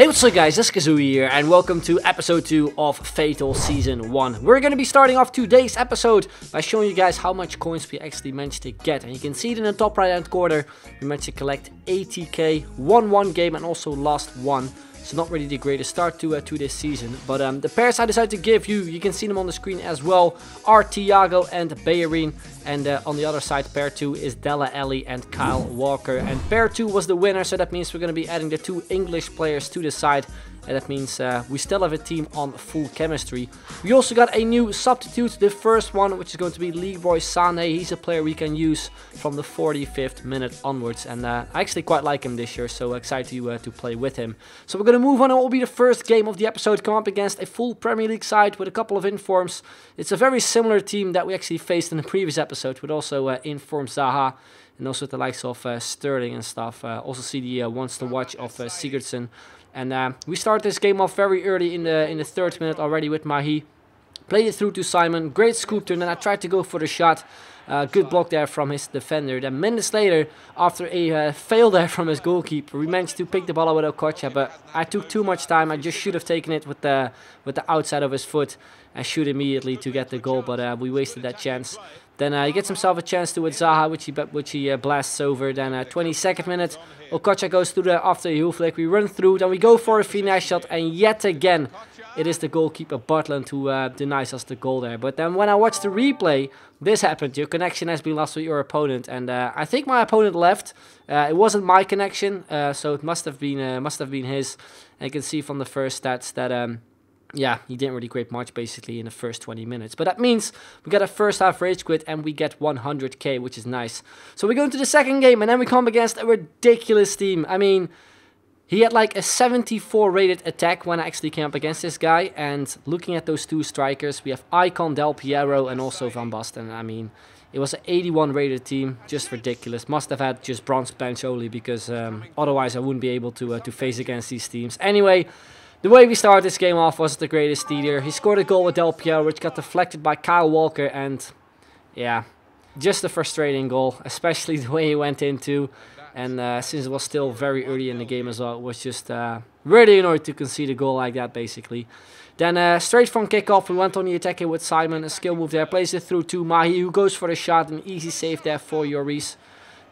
Hey, what's up guys, it's Kazooie here and welcome to episode 2 of Fatal Season 1. We're going to be starting off today's episode by showing you guys how much coins we actually managed to get. And you can see it in the top right hand corner, we managed to collect 80k, won one game and also lost one. So not really the greatest start to this season. But the pairs I decided to give you, you can see them on the screen as well, are Thiago and Bayerine. And on the other side, pair 2 is Della Ellie and Kyle Walker. And pair 2 was the winner, so that means we're going to be adding the 2 English players to the side. And that means we still have a team on full chemistry. We also got a new substitute, the first one, which is going to be Leroy Sané. He's a player we can use from the 45th minute onwards. And I actually quite like him this year, so excited to play with him. So we're going to move on, and it will be the first game of the episode. Come up against a full Premier League side with a couple of informs. It's a very similar team that we actually faced in the previous episode, with also informed Zaha. And also the likes of Sterling and stuff. Also see the wants to watch of Sigurdsson. And we start this game off very early in the 3rd minute already with Mahi. Played it through to Simon. Great scoop turn, and I tried to go for the shot. Good block there from his defender. Then minutes later, after a fail there from his goalkeeper, we managed to pick the ball up with Okocha, but I took too much time. I just should have taken it with the outside of his foot and shoot immediately to get the goal, but we wasted that chance. Then he gets himself a chance to with Zaha, which he blasts over. Then 22nd minute, Okocha goes through the after a heel flick. We run through, then we go for a finesse shot, and yet again, it is the goalkeeper Butland who denies us the goal there. But then when I watch the replay, this happened. Your connection has been lost with your opponent, and I think my opponent left. It wasn't my connection, so it must have been his. And you can see from the first stats that yeah, he didn't really create much basically in the first 20 minutes. But that means we got a first half rage quit and we get 100k, which is nice. So we go into the second game and then we come against a ridiculous team. I mean, he had like a 74 rated attack when I actually came up against this guy. And looking at those two strikers, we have Icon, Del Piero and also Van Basten. I mean, it was an 81 rated team, just ridiculous. Must have had just bronze bench only because otherwise I wouldn't be able to face against these teams. Anyway, the way we started this game off wasn't the greatest either. He scored a goal with Del Piero, which got deflected by Kyle Walker, and yeah, just a frustrating goal, especially the way he went into. And since it was still very early in the game as well, it was just really annoyed to concede a goal like that, basically. Then straight from kickoff, we went on the attack here with Simon, a skill move there, plays it through to Mahi, who goes for the shot, an easy save there for Lloris.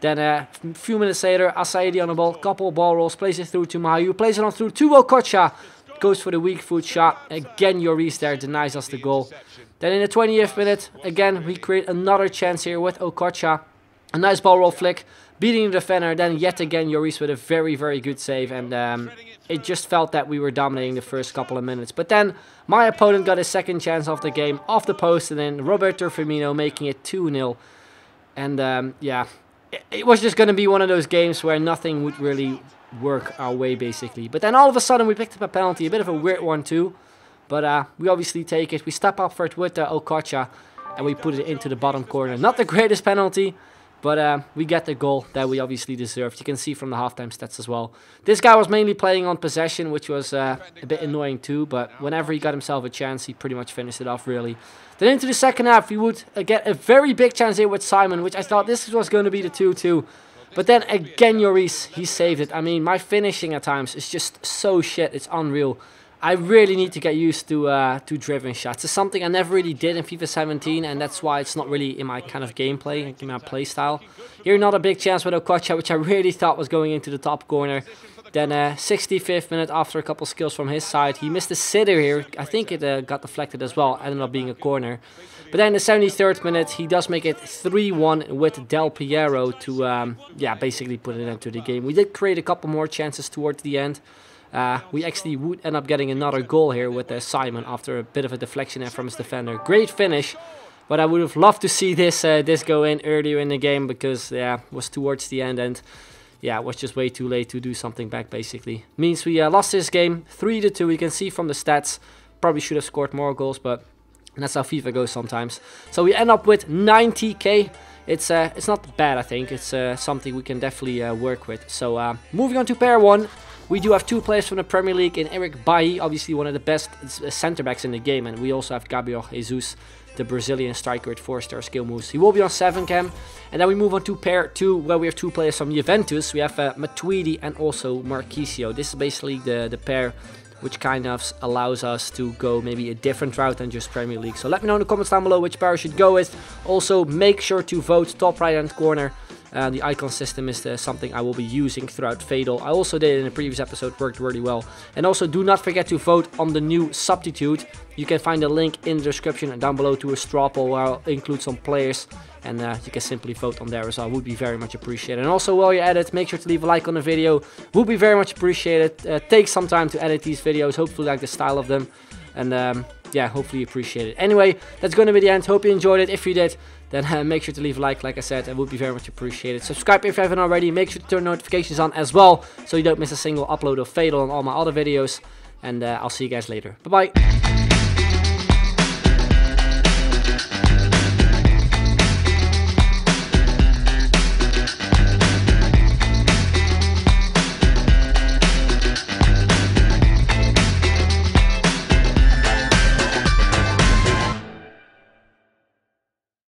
Then a few minutes later, Asaidi on the ball, couple ball rolls, plays it through to Mahi, who plays it on through to Okocha. Goes for the weak foot shot. Again, Lloris there denies us the goal. Then in the 20th minute, again, we create another chance here with Okocha. A nice ball roll flick, beating the defender. Then yet again, Lloris with a very, very good save. And it just felt that we were dominating the first couple of minutes. But then my opponent got his second chance of the game off the post. And then Roberto Firmino making it 2-0. And yeah, it was just going to be one of those games where nothing would really work our way basically. But then all of a sudden we picked up a penalty, a bit of a weird one too, but we obviously take it. We step up for it with Okocha and we put it into the bottom corner. Not the greatest penalty, but we get the goal that we obviously deserved. You can see from the halftime stats as well. This guy was mainly playing on possession, which was a bit annoying too, but whenever he got himself a chance, he pretty much finished it off really. Then into the second half, we would get a very big chance here with Simon, which I thought this was going to be the 2-2. But then again, Lloris, he saved it. I mean, my finishing at times is just so shit. It's unreal. I really need to get used to driven shots. It's something I never really did in FIFA 17, and that's why it's not really in my kind of gameplay, in my play style. Here, not a big chance with Okocha, which I really thought was going into the top corner. Then 65th minute, after a couple skills from his side, he missed a sitter here. I think it got deflected as well, ended up being a corner. But then in the 73rd minute, he does make it 3-1 with Del Piero to, yeah, basically put it into the game. We did create a couple more chances towards the end. We actually would end up getting another goal here with Simon after a bit of a deflection there from his defender. Great finish, but I would have loved to see this go in earlier in the game because, yeah, it was towards the end and, yeah, it was just way too late to do something back, basically. Means we lost this game 3-2. You can see from the stats, probably should have scored more goals, but and that's how FIFA goes sometimes. So we end up with 90k. It's not bad, I think. It's something we can definitely work with. So moving on to pair 1. We do have 2 players from the Premier League in Eric Bailly, obviously one of the best center backs in the game, and we also have Gabriel Jesus, the Brazilian striker with 4-star skill moves. He will be on 7 cam. And then we move on to pair 2, where we have 2 players from Juventus. We have Matuidi and also Marquisio. This is basically the pair which kind of allows us to go maybe a different route than just Premier League. So let me know in the comments down below which pair I should go with. Also, make sure to vote top right hand corner. The icon system is something I will be using throughout FATAL. I also did it in a previous episode, worked really well. And also do not forget to vote on the new substitute. You can find a link in the description and down below to a straw poll where I'll include some players. And you can simply vote on there as well. Would be very much appreciated. And also while you're at it, make sure to leave a like on the video. Would be very much appreciated. Take some time to edit these videos. Hopefully like the style of them. And yeah, hopefully you appreciate it. Anyway, that's going to be the end. Hope you enjoyed it. If you did, then make sure to leave a like I said. It would be very much appreciated. Subscribe if you haven't already. Make sure to turn notifications on as well, so you don't miss a single upload of FATAL and all my other videos. And I'll see you guys later. Bye-bye.